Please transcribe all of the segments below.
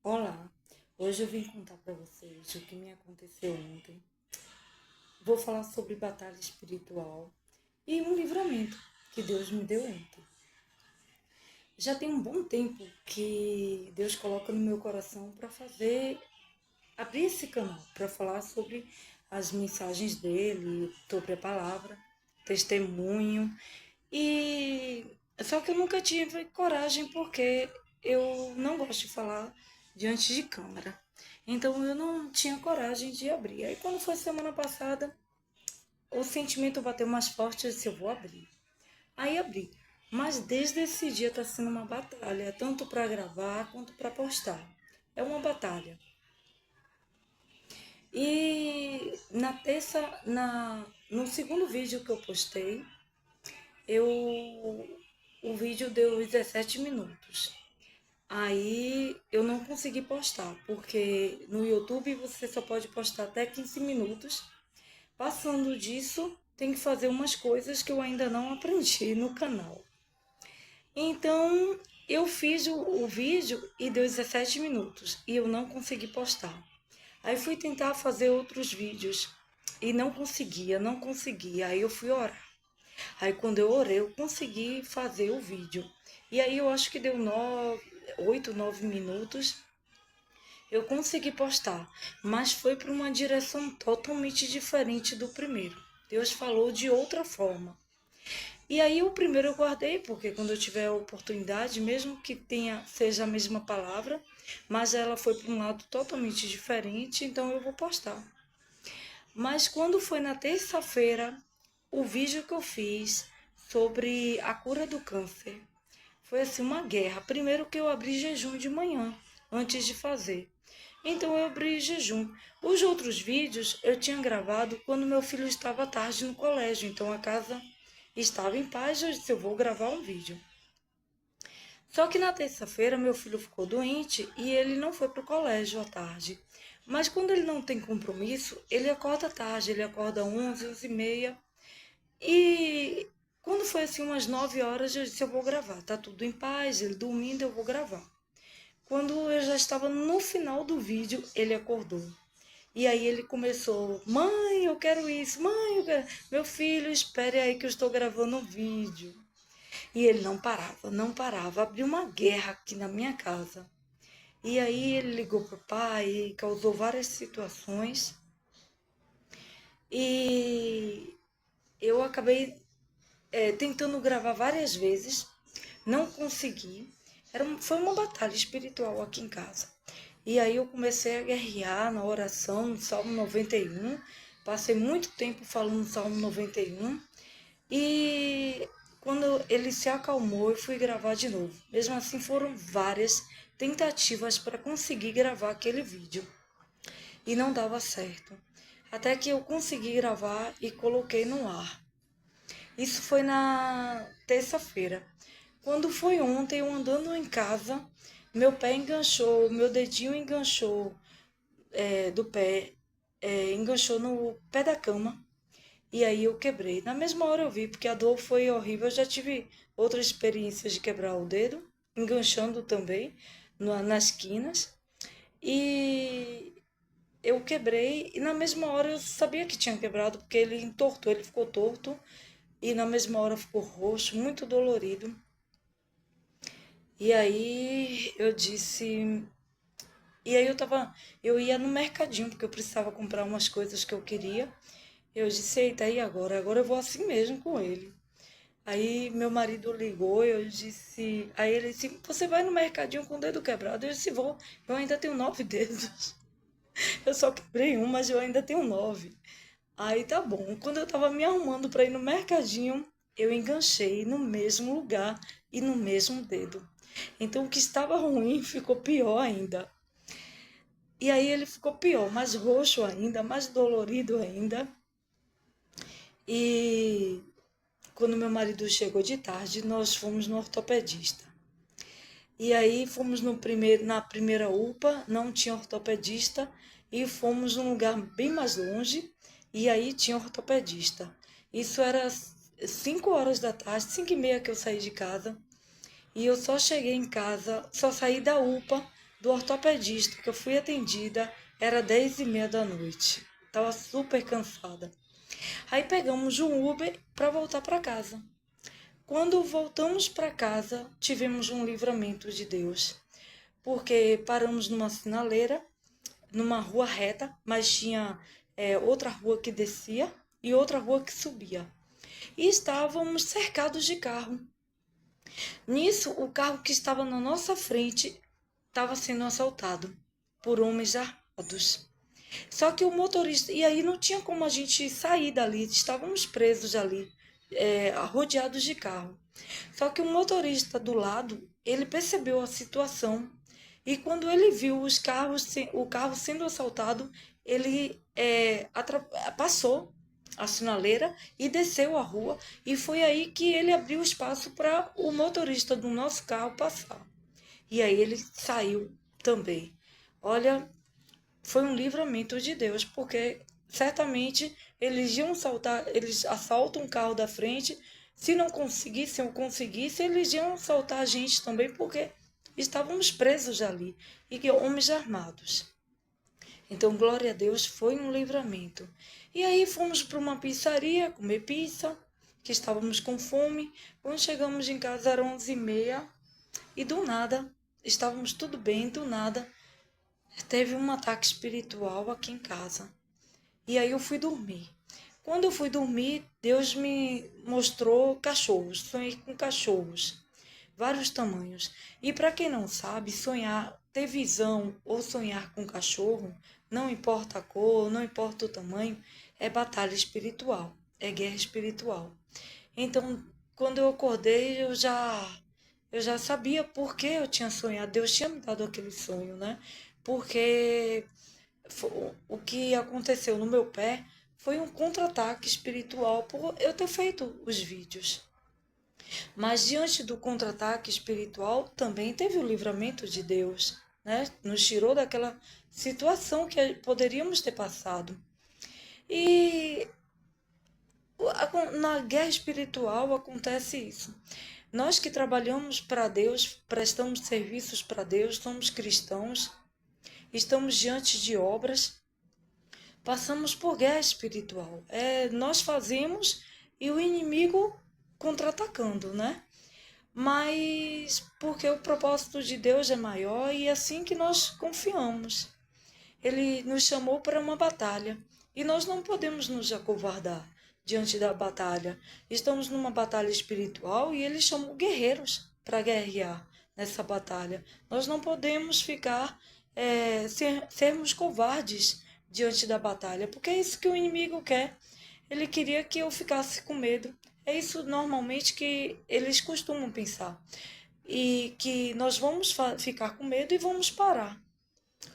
Olá, hoje eu vim contar para vocês o que me aconteceu ontem. Vou falar sobre batalha espiritual e um livramento que Deus me deu ontem. Já tem um bom tempo que Deus coloca no meu coração para abrir esse canal, para falar sobre as mensagens dele, sobre a palavra, testemunho. E só que eu nunca tive coragem porque eu não gosto de falar diante de câmera. Então eu não tinha coragem de abrir. Aí quando foi semana passada, o sentimento bateu mais forte, eu disse, eu vou abrir. Aí abri. Mas desde esse dia está sendo uma batalha, tanto para gravar quanto para postar. É uma batalha. E na terça, no segundo vídeo que eu postei, o vídeo deu 17 minutos. Aí eu não consegui postar, porque no YouTube você só pode postar até 15 minutos. Passando disso, tem que fazer umas coisas que eu ainda não aprendi no canal. Então eu fiz o vídeo e deu 17 minutos e eu não consegui postar. Aí fui tentar fazer outros vídeos e não conseguia, não conseguia. Aí eu fui orar. Aí quando eu orei, eu consegui fazer o vídeo. E aí eu acho que deu 8, 9 minutos. Eu consegui postar, mas foi para uma direção totalmente diferente do primeiro. Deus falou de outra forma. E aí o primeiro eu guardei, porque quando eu tiver a oportunidade, mesmo que seja a mesma palavra, mas ela foi para um lado totalmente diferente, então eu vou postar. Mas quando foi na terça-feira, o vídeo que eu fiz sobre a cura do câncer, foi assim uma guerra. Primeiro que eu abri jejum de manhã, antes de fazer. Então eu abri jejum. Os outros vídeos eu tinha gravado quando meu filho estava à tarde no colégio, então a casa estava em paz, eu disse, eu vou gravar um vídeo. Só que na terça-feira meu filho ficou doente e ele não foi para o colégio à tarde. Mas quando ele não tem compromisso, ele acorda tarde, ele acorda 11, 11 e meia. E quando foi assim umas 9 horas, eu disse, eu vou gravar. Tá tudo em paz, ele dormindo, eu vou gravar. Quando eu já estava no final do vídeo, ele acordou. E aí ele começou, mãe, eu quero isso, mãe, eu quero... Meu filho, espere aí que eu estou gravando um vídeo. E ele não parava, não parava. Abriu uma guerra aqui na minha casa. E aí ele ligou pro pai, causou várias situações. E eu acabei tentando gravar várias vezes, não consegui. Foi uma batalha espiritual aqui em casa. E aí eu comecei a guerrear na oração, no Salmo 91. Passei muito tempo falando no Salmo 91. E quando ele se acalmou, eu fui gravar de novo. Mesmo assim, foram várias tentativas para conseguir gravar aquele vídeo. E não dava certo. Até que eu consegui gravar e coloquei no ar. Isso foi na terça-feira. Quando foi ontem, eu andando em casa, meu pé enganchou, meu dedinho enganchou do pé, enganchou no pé da cama. E aí eu quebrei. Na mesma hora eu vi, porque a dor foi horrível. Eu já tive outras experiências de quebrar o dedo, enganchando também nas quinas. E eu quebrei e na mesma hora eu sabia que tinha quebrado, porque ele entortou, ele ficou torto. E na mesma hora ficou roxo, muito dolorido. E aí eu disse. E aí eu ia no mercadinho, porque eu precisava comprar umas coisas que eu queria. Eu disse, eita, e agora? Agora eu vou assim mesmo com ele. Aí meu marido ligou, eu disse. Aí ele disse, você vai no mercadinho com o dedo quebrado? Eu disse, vou, eu ainda tenho 9 dedos. Eu só quebrei um, mas eu ainda tenho 9. Aí tá bom. Quando eu tava me arrumando para ir no mercadinho, eu enganchei no mesmo lugar e no mesmo dedo. Então o que estava ruim ficou pior ainda. E aí ele ficou pior, mais roxo ainda, mais dolorido ainda. E quando meu marido chegou de tarde, nós fomos no ortopedista. E aí fomos na primeira UPA, não tinha ortopedista, e fomos num lugar bem mais longe, e aí tinha ortopedista. Isso era 5 horas da tarde, 5 e meia que eu saí de casa, e eu só cheguei em casa, só saí da UPA do ortopedista que eu fui atendida, era 10h30 da noite. Estava super cansada. Aí pegamos um Uber para voltar para casa. Quando voltamos para casa, tivemos um livramento de Deus, porque paramos numa sinaleira, numa rua reta, mas tinha outra rua que descia e outra rua que subia. E estávamos cercados de carro. Nisso, o carro que estava na nossa frente estava sendo assaltado por homens armados. Só que o motorista... E aí não tinha como a gente sair dali, estávamos presos ali, rodeados de carro. Só que o motorista do lado, ele percebeu a situação e quando ele viu o carro sendo assaltado, ele passou a sinaleira e desceu a rua e foi aí que ele abriu espaço para o motorista do nosso carro passar. E aí ele saiu também. Olha, foi um livramento de Deus, porque certamente eles assaltam um carro da frente. Se não conseguissem ou conseguissem, eles iam assaltar a gente também, porque estávamos presos ali, e que homens armados. Então, glória a Deus, foi um livramento. E aí fomos para uma pizzaria comer pizza, que estávamos com fome. Quando chegamos em casa eram 11h30 e do nada, estávamos tudo bem, do nada, teve um ataque espiritual aqui em casa. E aí eu fui dormir. Quando eu fui dormir, Deus me mostrou cachorros. Sonhei com cachorros, vários tamanhos. E para quem não sabe, sonhar, ter visão ou sonhar com cachorro, não importa a cor, não importa o tamanho, é batalha espiritual, é guerra espiritual. Então, quando eu acordei, eu já sabia por que eu tinha sonhado. Deus tinha me dado aquele sonho, né? Porque o que aconteceu no meu pé foi um contra-ataque espiritual por eu ter feito os vídeos. Mas diante do contra-ataque espiritual também teve o livramento de Deus, né? Nos tirou daquela situação que poderíamos ter passado. E na guerra espiritual acontece isso. Nós que trabalhamos para Deus, prestamos serviços para Deus, somos cristãos, estamos diante de obras, passamos por guerra espiritual. Nós fazemos e o inimigo contra-atacando, né? Mas porque o propósito de Deus é maior e é assim que nós confiamos. Ele nos chamou para uma batalha e nós não podemos nos acovardar diante da batalha. Estamos numa batalha espiritual e ele chamou guerreiros para guerrear nessa batalha. Nós não podemos ficar, sermos covardes diante da batalha, porque é isso que o inimigo quer. Ele queria que eu ficasse com medo. É isso normalmente que eles costumam pensar. E que nós vamos ficar com medo e vamos parar.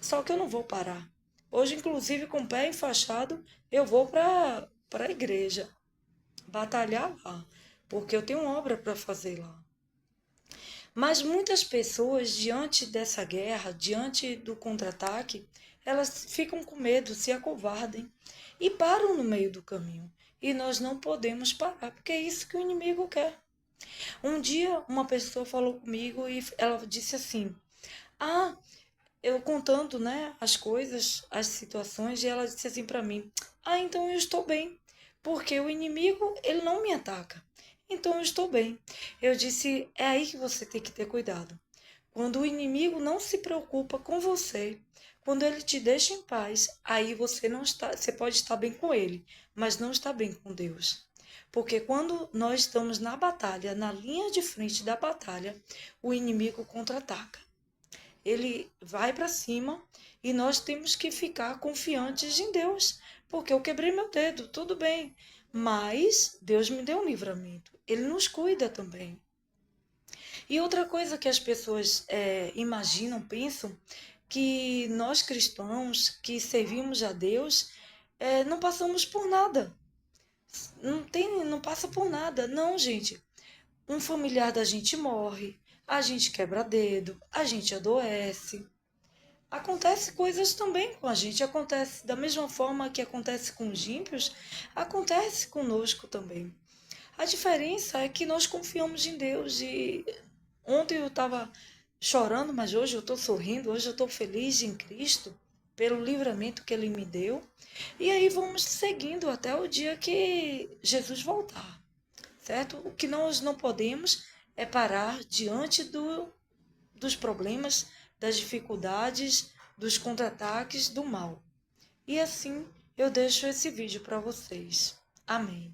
Só que eu não vou parar. Hoje, inclusive, com o pé enfaixado, eu vou para a igreja batalhar lá, porque eu tenho obra para fazer lá. Mas muitas pessoas, diante dessa guerra, diante do contra-ataque, elas ficam com medo, se acovardem e param no meio do caminho. E nós não podemos parar, porque é isso que o inimigo quer. Um dia, uma pessoa falou comigo e ela disse assim: Ah, eu contando, né, as coisas, as situações, e ela disse assim para mim: Ah, então eu estou bem, porque o inimigo, ele não me ataca. Então eu estou bem. Eu disse: É aí que você tem que ter cuidado. Quando o inimigo não se preocupa com você, quando ele te deixa em paz, aí você pode estar bem com ele, mas não está bem com Deus. Porque quando nós estamos na batalha, na linha de frente da batalha, o inimigo contra-ataca. Ele vai para cima e nós temos que ficar confiantes em Deus, porque eu quebrei meu dedo, tudo bem, mas Deus me deu um livramento. Ele nos cuida também. E outra coisa que as pessoas imaginam, pensam, que nós cristãos que servimos a Deus não passamos por nada. Não passa por nada. Não, gente. Um familiar da gente morre, a gente quebra dedo, a gente adoece. Acontece coisas também com a gente, acontece da mesma forma que acontece com os ímpios, acontece conosco também. A diferença é que nós confiamos em Deus e ontem eu estava chorando, mas hoje eu estou sorrindo, hoje eu estou feliz em Cristo, pelo livramento que Ele me deu. E aí vamos seguindo até o dia que Jesus voltar, certo? O que nós não podemos é parar diante dos problemas, das dificuldades, dos contra-ataques do mal. E assim eu deixo esse vídeo para vocês. Amém.